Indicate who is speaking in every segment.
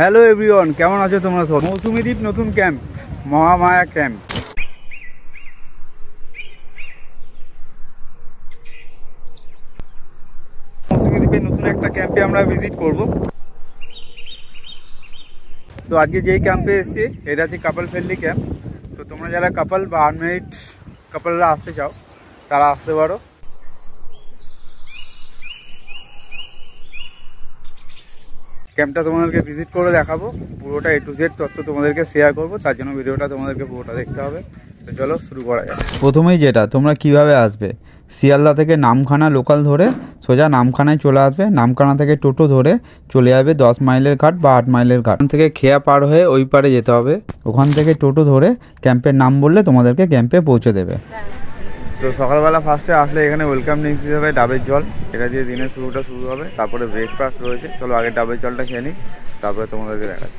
Speaker 1: Hello everyone, কেমন আছো তোমরা সব? মৌসুমী দ্বীপ নতুন ক্যাম্প, মহামায়া ক্যাম্প। মৌসুমী দ্বীপের নতুন একটা ক্যাম্পে আমরা ভিজিট করব। তো আজকে যেই ক্যাম্পে এসেছি এটা হচ্ছে কাপল ফ্রেন্ডলি ক্যাম্প। তো তোমরা যারা কাপল বা আনম্যারিড কাপলরা আসতে চাও তারা আসতে পারো। ক্যাম্পটা তোমাদেরকে ভিজিট করে দেখাবো, পুরোটা A to Z তথ্য তোমাদেরকে শেয়ার করবো, তার জন্য ভিডিওটা তোমাদেরকে পুরোটা দেখতে হবে। তো চলো শুরু করা যাক। প্রথমেই যেটা তোমরা কিভাবে আসবে, শিয়ালদা থেকে নামখানা লোকাল ধরে সোজা নামখানায় চলে আসবে। নামখানা থেকে টোটো ধরে চলে যাবে 10 মাইলের ঘাট বা 8 মাইলের ঘাট। ওখান থেকে খেয়া পার হয়ে ওই পারে যেতে হবে। ওখান থেকে টোটো ধরে ক্যাম্পের নাম বললে তোমাদেরকে ক্যাম্পে পৌঁছে দেবে। তো সকালবেলা ফার্স্টে আসলে এখানে ওয়েলকাম ড্রিঙ্কস হিসেবে ডাবের জল, এটা দিয়ে দিনের শুরুটা শুরু হবে। তারপরে ব্রেকফাস্ট রয়েছে, চলো আগে ডাবের জলটা খেয়ে নিই, তারপরে তোমাদেরকে দেখাচ্ছি।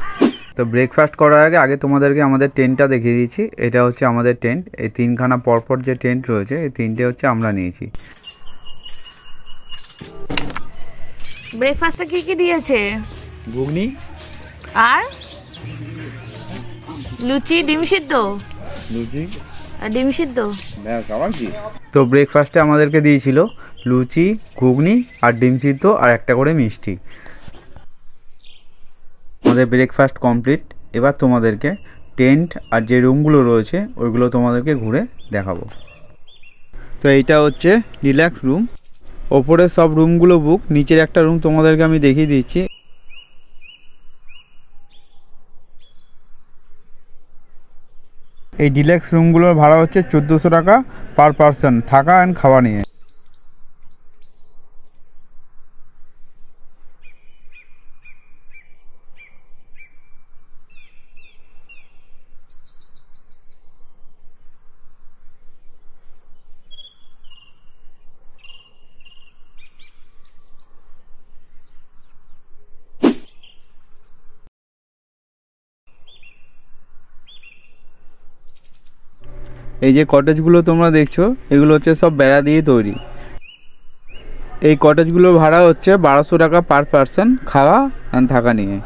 Speaker 1: তো ব্রেকফাস্ট করার আগে তোমাদেরকে আমাদের টেন্টটা দেখিয়ে দিচ্ছি। এটা হচ্ছে আমাদের টেন্ট। এই তিনখানা পরপর যে টেন্ট রয়েছে এই তিনটে হচ্ছে আমরা নিয়েছি।
Speaker 2: ব্রেকফাস্টে কি কি দিয়েছে?
Speaker 1: ঘুগনি
Speaker 2: আর লুচি, ডিম সিদ্ধ।
Speaker 1: লুচি
Speaker 2: আর ডিম সিদ্ধ,
Speaker 1: ব্যাস। আবার কি? তো ব্রেকফাস্টে আমাদেরকে দিয়েছিল লুচি, ঘুগনি আর ডিম সিদ্ধ আর একটা করে মিষ্টি। আমাদের ব্রেকফাস্ট কমপ্লিট। এবার তোমাদেরকে টেন্ট আর যে রুমগুলো রয়েছে ওইগুলো তোমাদেরকে ঘুরে দেখাবো। তো এইটা হচ্ছে রিল্যাক্স রুম। ওপরে সব রুমগুলো বুক, নিচের একটা রুম তোমাদেরকে আমি দেখিয়ে দিচ্ছি। এই ডিলাক্স রুমগুলোর ভাড়া হচ্ছে 1400 টাকা পার পারসন, থাকা অ্যান্ড খাওয়া নিয়ে। এই যে কটেজগুলো তোমরা দেখছো এগুলো হচ্ছে সব বেড়া দিয়ে তৈরি। এই কটেজগুলোর ভাড়া হচ্ছে 1200 টাকা পার পারসন, খাওয়া অ্যান্ড থাকা নিয়ে।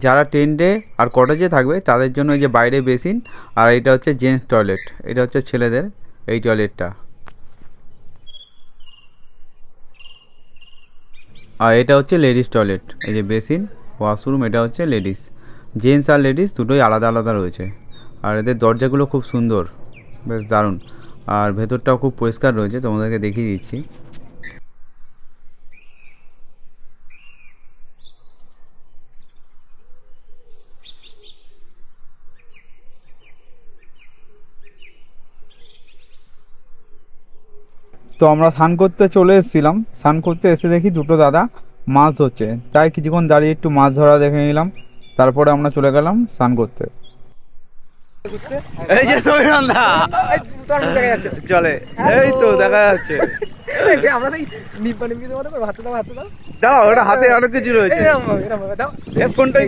Speaker 1: যারা টেন্টে আর কটেজে থাকবে তাদের জন্য এই যে বাইরে বেসিন, আর এটা হচ্ছে জেন্টস টয়লেট, এটা হচ্ছে ছেলেদের এই টয়লেটটা। আর এটা হচ্ছে লেডিস টয়লেট, এই যে বেসিন ওয়াশরুম, এটা হচ্ছে লেডিস। জেন্টস আর লেডিস দুটোই আলাদা আলাদা রয়েছে। আর এদের দরজাগুলো খুব সুন্দর, বেশ দারুণ। আর ভেতরটাও খুব পরিষ্কার রয়েছে, তোমাদেরকে দেখিয়ে দিচ্ছি। তো আমরা স্নান করতে চলে এসেছিলাম। স্নান করতে এসে দেখি দুটো দাদা মাছ ধরছে, তাই কিছুক্ষণ দাঁড়িয়ে একটু মাছ ধরা দেখে নিলাম। তারপরে আমরা চলে গেলাম স্নান করতে। এই যে চলে, এই তো দেখা যাচ্ছে। দাও, ওটা হাতে অনেক কিছু রয়েছে। ফোনটাই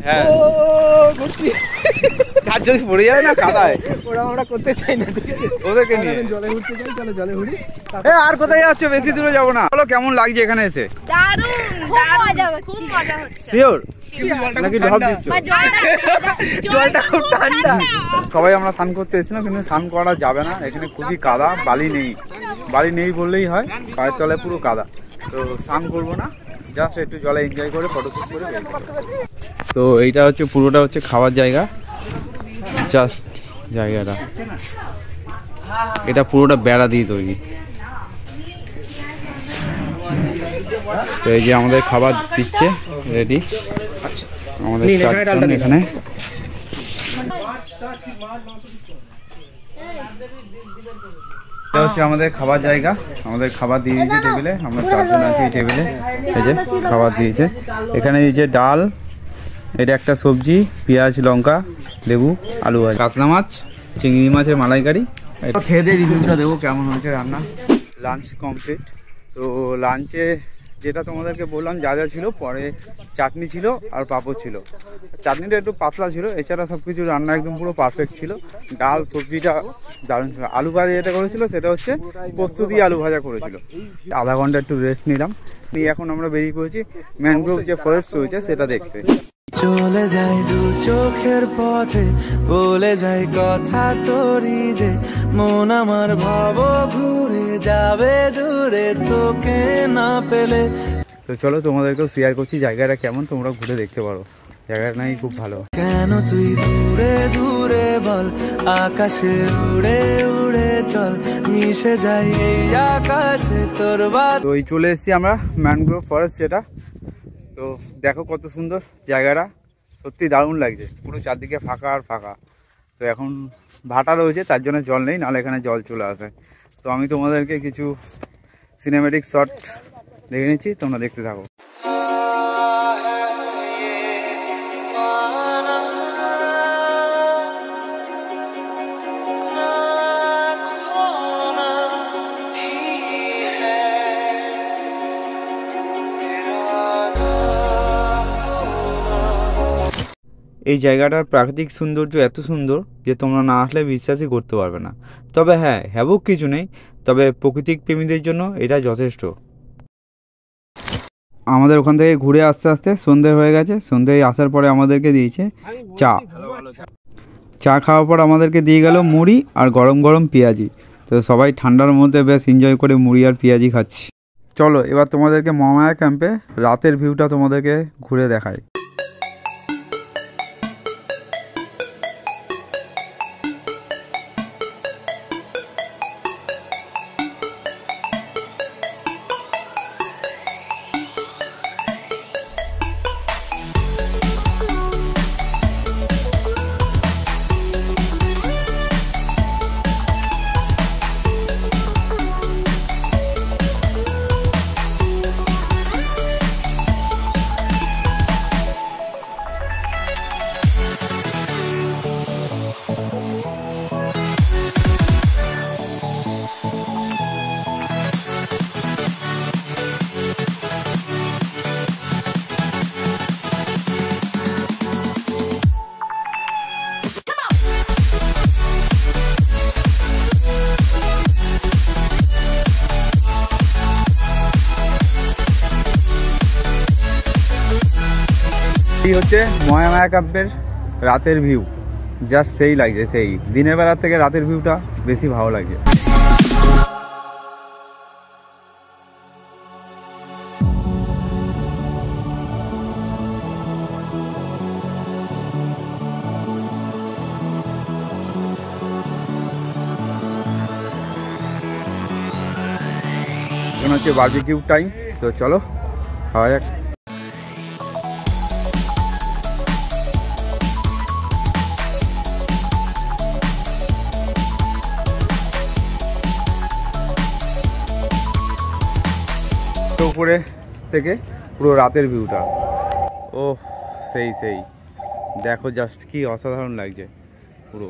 Speaker 1: হ্যাঁ, যদি পড়ে যাবে না কাদায়, ওরা আমরা করতে চাই না, ঠিক আছে? ওদেরকে নিয়ে জলে ঘুরতে চাই, চলো জলে ঘুরি। আর কোথায় যাচ্ছ? বেশি দূরে যাবো না। বলো কেমন লাগছে এখানে এসে? দারুণ, খুব মজা হচ্ছে। শিওর নাকি ঢপ দিচ্ছ? জলটা খুব ঠান্ডা। সবাই আমরা স্নান করতে এসেছিলাম, কিন্তু স্নান করা যাবে না, এখানে খুবই কাদা। বালি নেই বললেই হয়, পায়ের তলায় পুরো কাদা। তো স্নান করবো না, জাস্ট একটু জলে এনজয় করে ফটোশুট করে। তো এইটা হচ্ছে পুরোটা হচ্ছে খাওয়ার জায়গা, জাস্ট জায়গাটা এটা পুরোটা বেড়া দিয়ে তৈরি। তো এই যে আমাদের খাবার দিচ্ছে রেডি, আমাদের এখানে। এটা হচ্ছে আমাদের খাবার জায়গা, আমাদের খাবার দিয়ে দিয়েছে টেবিলে। আমরা 4 জন আছি এই টেবিলে। এই যে খাবার দিয়েছে, এখানে এই যে ডাল, এটা একটা সবজি, পেঁয়াজ, লঙ্কা, লেবু, আলু আছে, কাতলা মাছ, চিংড়ি মাছের মালাইকারি। খেয়ে দিয়ে রিভিউটা দেবো কেমন হয়েছে রান্না। Lunch complete. তো লাঞ্চে যেটা তোমাদেরকে বললাম যা যা ছিল, পরে চাটনি ছিল আর পাঁপড় ছিল। চাটনিটা একটু পাতলা ছিল, এছাড়া সব কিছু রান্না একদম পুরো পারফেক্ট ছিল। ডাল সবজিটা দারুণ ছিল। আলু ভাজা যেটা করেছিল সেটা হচ্ছে পোস্ত দিয়ে আলু ভাজা করেছিল। আধা ঘন্টা একটু রেস্ট নিলাম, নিয়ে এখন আমরা বেরিয়ে পড়েছি ম্যানগ্রোভ যে ফরেস্ট রয়েছে সেটা দেখতে।
Speaker 3: চলে যাই দু চোখের পথে, বলে যাই কথা তোরই যে, মন আমার ভাব ঘুরে যাবে দূরে তোকে না পেলে।
Speaker 1: তো চলো তোমাদেরকেও শেয়ার করছি জায়গাটা কেমন, তোমরা ঘুরে দেখতে পারো। জায়গাটা নাকি খুব ভালো।
Speaker 3: কেন তুই দূরে দূরে বল, আকাশে উড়ে উড়ে চল, মিশে যাই এই আকাশে তোর বাদ।
Speaker 1: তো এই চলে এসেছি আমরা ম্যানগ্রোভ ফরেস্ট যেটা। তো দেখো কত সুন্দর জায়গাটা, সত্যি দারুণ লাগছে। পুরো চারদিকে ফাঁকা আর ফাঁকা। তো এখন ভাটা রয়েছে, তার জন্য জল নেই, নাহলে এখানে জল চলে আসে। তো আমি তোমাদেরকে কিছু সিনেমেটিক শট দেখে নিচ্ছি, তোমরা দেখতে থাকো। এই জায়গাটার প্রাকৃতিক সৌন্দর্য এত সুন্দর যে তোমরা না আসলে বিশ্বাসই করতে পারবে না। তবে হ্যাঁ, হ্যাবক কিছু নেই, তবে প্রকৃতিক প্রেমীদের জন্য এটা যথেষ্ট। আমাদের ওখান থেকে ঘুরে আস্তে আস্তে সন্ধে হয়ে গেছে। সন্ধে আসার পরে আমাদেরকে দিয়েছে চা খাওয়ার পর আমাদেরকে দিয়ে গেল মুড়ি আর গরম গরম পেঁয়াজি। তো সবাই ঠান্ডার মধ্যে বেশ এনজয় করে মুড়ি আর পেঁয়াজি খাচ্ছি। চলো এবার তোমাদেরকে মহামায়া ক্যাম্পে রাতের ভিউটা তোমাদেরকে ঘুরে দেখাই। এই হচ্ছে মহামায়া ক্যাম্পের রাতের ভিউ। জাস্ট সেই লাগছে, সেই দিনের বেলার থেকে রাতের ভিউটা বেশি ভালো লাগছে। এখন হচ্ছে বারবিকিউ টাইম। তো চলো খাওয়া যাক। উপরে থেকে পুরো রাতের ভিউটা, ও সেই সেই দেখো, জাস্ট কি অসাধারণ লাগছে পুরো।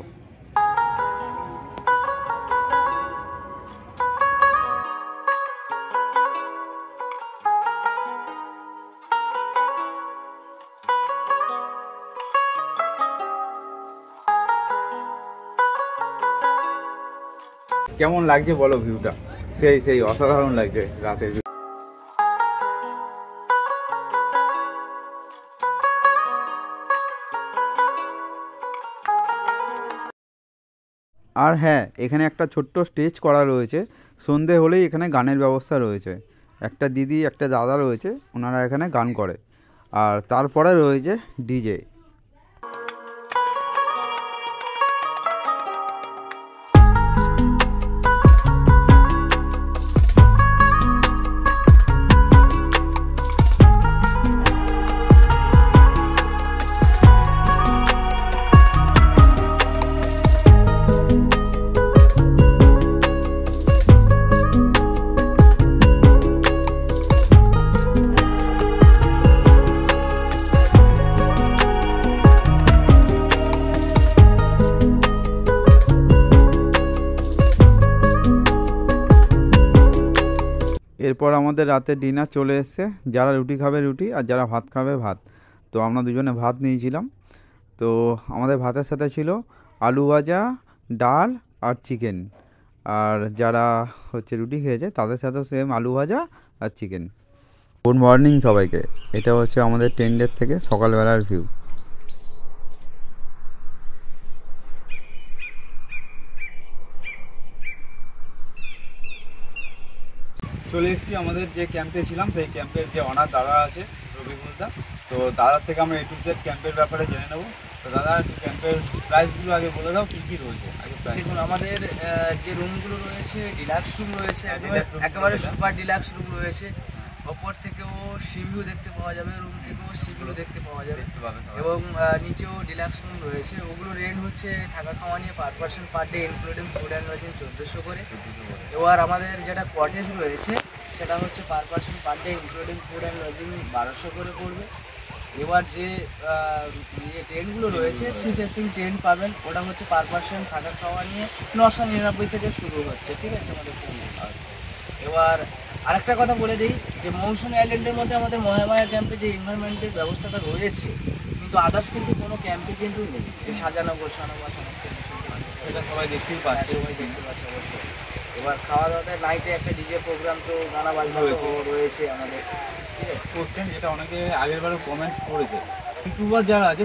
Speaker 1: কেমন লাগছে বলো ভিউটা? সেই সেই অসাধারণ লাগছে রাতের ভিউ। আর হ্যাঁ, এখানে একটা ছোট্ট স্টেজ করা রয়েছে। সন্ধে হলেই এখানে গানের ব্যবস্থা রয়েছে। একটা দিদি একটা দাদা রয়েছে, ওনারা এখানে গান করে। আর তারপরে রয়েছে ডিজে। এরপর আমাদের রাতে ডিনার চলে এসছে। যারা রুটি খাবে রুটি, আর যারা ভাত খাবে ভাত। তো আমরা দুজনে ভাত নিয়েছিলাম। তো আমাদের ভাতের সাথে ছিল আলু ভাজা, ডাল আর চিকেন। আর যারা হচ্ছে রুটি খেয়েছে তাদের সাথেও সেম আলু ভাজা আর চিকেন। গুড মর্নিং সবাইকে। এটা হচ্ছে আমাদের টেন্টের থেকে সকালবেলার ভিউ। চলে এসেছি আমাদের যে ক্যাম্পে ছিলাম, সেই ক্যাম্পের যে অনার দাদা আছে রবিকুলদা। তো দাদার থেকে আমরা A to Z ক্যাম্পের ব্যাপারে জেনে নেবো। তো দাদা ক্যাম্পের প্রাইসগুলো আগে বলে দাও, কী কী রয়েছে আগে প্রাইস।
Speaker 4: দেখুন, আমাদের যে রুমগুলো রয়েছে ডিলাক্স রুম রয়েছে, একেবারে সুপার ডিলাক্স রুম রয়েছে। ওপর থেকেও সি ভিউ দেখতে পাওয়া যাবে, রুম থেকেও সি ভিউ দেখতে পাওয়া যাবে, এবং নিচেও ডিলাক্স রুম রয়েছে। ওগুলো রেন্ট হচ্ছে থাকা খাওয়া নিয়ে per person per day including food and lodging 1400 করে। এবার আমাদের যেটা কটেজ রয়েছে সেটা হচ্ছে per person per day including food and lodging 1200 করে পড়বে। এবার যে টেন্টগুলো রয়েছে সি ফেসিং টেন্ট পাবেন, ওটা হচ্ছে পার পার্সন থাকা খাওয়া নিয়ে 999 থেকে শুরু হচ্ছে, ঠিক আছে আমাদের টেন্ট। এবার আরেকটা কথা বলে দিই যে মৌসুমী আইল্যান্ডের মধ্যে আমাদের মহামায়া ক্যাম্পে যে এনভায়রনমেন্টের ব্যবস্থাটা রয়েছে, কিন্তু আদার্স কিন্তু কোনো ক্যাম্পে কিন্তু নেই। এই সাজানো গোছানো বা সমস্ত
Speaker 1: এটা সবাই দেখতেই পাচ্ছে,
Speaker 4: সবাই দেখতে পাচ্ছে অবশ্যই। এবার খাওয়া দাওয়াতে নাইটে একটা ডিজে প্রোগ্রাম তো গানা বাজনা রয়েছে আমাদের, ঠিক আছে।
Speaker 1: কোশ্চেন যেটা অনেকে আগের বারে কমেন্ট করেছে, ইউটিউবার যারা আছে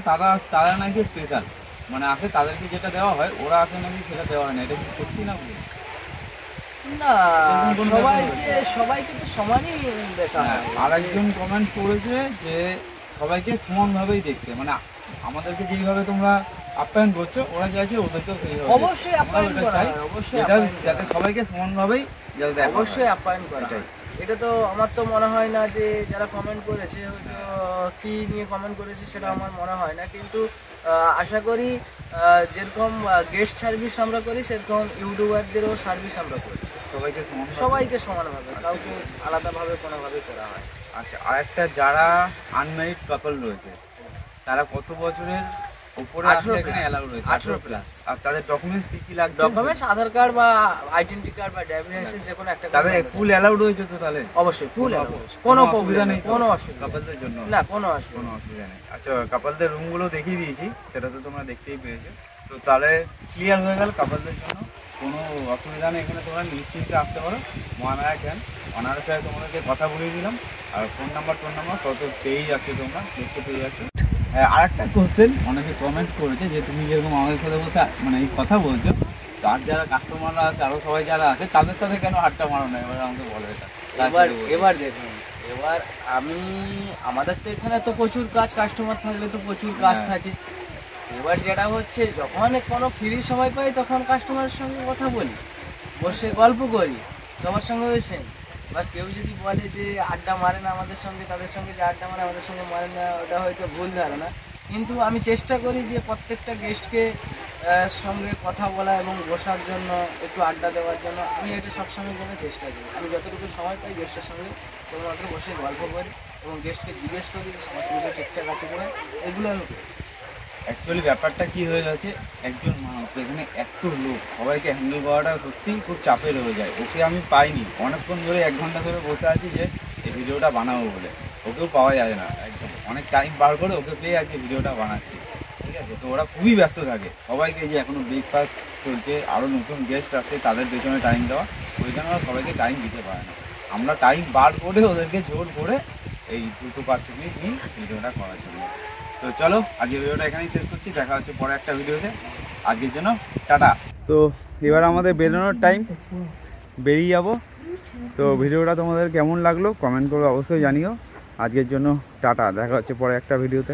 Speaker 1: তারা নাকি স্পেশাল, মানে আসে তাদেরকে যেটা দেওয়া হয় ওরা আসে নাকি সেটা দেওয়া হয় না, এটা কি সত্যি না ভুল?
Speaker 4: না, সবাইকে তো সমানই দেখা হয়।
Speaker 1: আর একজন কমেন্ট করেছে যে সবাইকে সমানভাবেই দেখতে, মানে আমাদেরকে যেইভাবে তোমরা আপ্যায়ন করছো ওরা চাইছে ওদেরকেও সেইভাবে।
Speaker 4: অবশ্যই আপ্যায়ন করা হয়, অবশ্যই
Speaker 1: যাতে সবাইকে সমানভাবেই
Speaker 4: অবশ্যই আপ্যায়ন করা হয়। এটা তো আমার তো মনে হয় না যে যারা কমেন্ট করেছে হয়তো কী নিয়ে কমেন্ট করেছে সেটা আমার মনে হয় না, কিন্তু আশা করি যেরকম গেস্ট সার্ভিস আমরা করি সেরকম ইউটিউবারদেরও সার্ভিস আমরা করি, সবাইকে সমানভাবে, কাউকে আলাদাভাবে কোনোভাবে করা হয়।
Speaker 1: আচ্ছা, আর একটা যারা আনম্যারিড কাপল রয়েছে তারা কত বছরের উপরে আসলে এখানে অ্যালাউ রয়েছে?
Speaker 4: 18+।
Speaker 1: আর তাদের ডকুমেন্টস কি লাগবে?
Speaker 4: ডকুমেন্টস আধার কার্ড বা আইডেন্টি কার্ড বা ড্রাইভিং লাইসেন্স যে কোনো একটা।
Speaker 1: তাদের ফুল অ্যালাউ রয়েছে তো? তাহলে
Speaker 4: অবশ্যই ফুল অ্যালাউ, কোনো অসুবিধা নেই, কোনো অসুবিধা
Speaker 1: কাপলদের জন্য
Speaker 4: না, কোনো অসুবিধা
Speaker 1: নেই। আচ্ছা, কাপলদের রুমগুলো দেখিয়ে দিয়েছি, সেটা তো তোমরা দেখতেই পেয়েছো। তো তাহলে ক্লিয়ার হয়ে গেল কাপলদের জন্য কোনো অসুবিধা নেই। এখানে তোমরা নিশ্চিন্তে আসতে পারো মহামায়া ক্যাম্প। অনারের সাথে তোমাদেরকে কথা বলিয়ে দিলাম, আর ফোন নাম্বার সব পেয়েই আছে, তোমরা দেখতে পেয়ে যাচ্ছ। আর একটা কোশ্চেন অনেকে কমেন্ট করেছে যে তুমি যেরকম আমাদের সাথে বসে মানে এই কথা বলছো, তার যারা কাস্টমাররা আছে আরও সবাই যারা আছে তাদের সাথে কেন হাতটা মারো না? এবার আমাকে বলো এটা।
Speaker 4: এবার দেখুন, এবার আমাদের তো এখানে তো প্রচুর কাজ, কাস্টমার থাকলে তো প্রচুর কাজ থাকে। এবার যেটা হচ্ছে যখন কোনো ফ্রি সময় পাই তখন কাস্টমারের সঙ্গে কথা বলি, বসে গল্প করি সবার সঙ্গে বসে। বা কেউ যদি বলে যে আড্ডা মারে না আমাদের সঙ্গে, তাদের সঙ্গে যে আড্ডা মারে আমাদের সঙ্গে মারে না, ওটা হয়তো ভুল ধারণা। কিন্তু আমি চেষ্টা করি যে প্রত্যেকটা গেস্টকে সঙ্গে কথা বলা এবং বসার জন্য, একটু আড্ডা দেওয়ার জন্য আমি এটা সবসময় জন্য চেষ্টা করি। আমি যতটুকু সময় পাই গেস্টের সঙ্গে তোমাদের বসে গল্প করি এবং গেস্টকে জিজ্ঞেস করি সমস্ত কিছু ঠিকঠাক আছে কিনা, এগুলো আমি করি।
Speaker 1: অ্যাকচুয়ালি ব্যাপারটা কী হয়ে গেছে, একজন মানুষ এখানে এত লোক, সবাইকে হ্যান্ডেল করাটা সত্যিই খুব চাপের হয়ে যায়। ওকে আমি পাইনি, অনেকক্ষণ ধরে 1 ঘন্টা ধরে বসে আছি যে এই ভিডিওটা বানাবো বলে, ওকেও পাওয়া যায় না। একদম অনেক টাইম বার করে ওকে পেয়ে আজকে ভিডিওটা বানাচ্ছি, ঠিক আছে। তো ওরা খুবই ব্যস্ত থাকে, সবাইকে যে এখনও ব্রেকফাস্ট চলছে, আরও নতুন গেস্ট আসছে, তাদের পেছনে টাইম দেওয়া, ওই জন্য ওরা সবাইকে টাইম দিতে পারে না। আমরা টাইম বার করে ওদেরকে জোর করে এই 2-5 মিনিট নিই ভিডিওটা করার জন্য। তো চলো আজকের ভিডিওটা এখানেই শেষ করছি, দেখা হচ্ছে পরে একটা ভিডিওতে। আজকের জন্য টাটা। তো এবার আমাদের বেরোনোর টাইম, বেরিয়ে যাব। তো ভিডিওটা তোমাদের কেমন লাগলো কমেন্ট করে অবশ্যই জানিও। আজকের জন্য টাটা, দেখা হচ্ছে পরে একটা ভিডিওতে।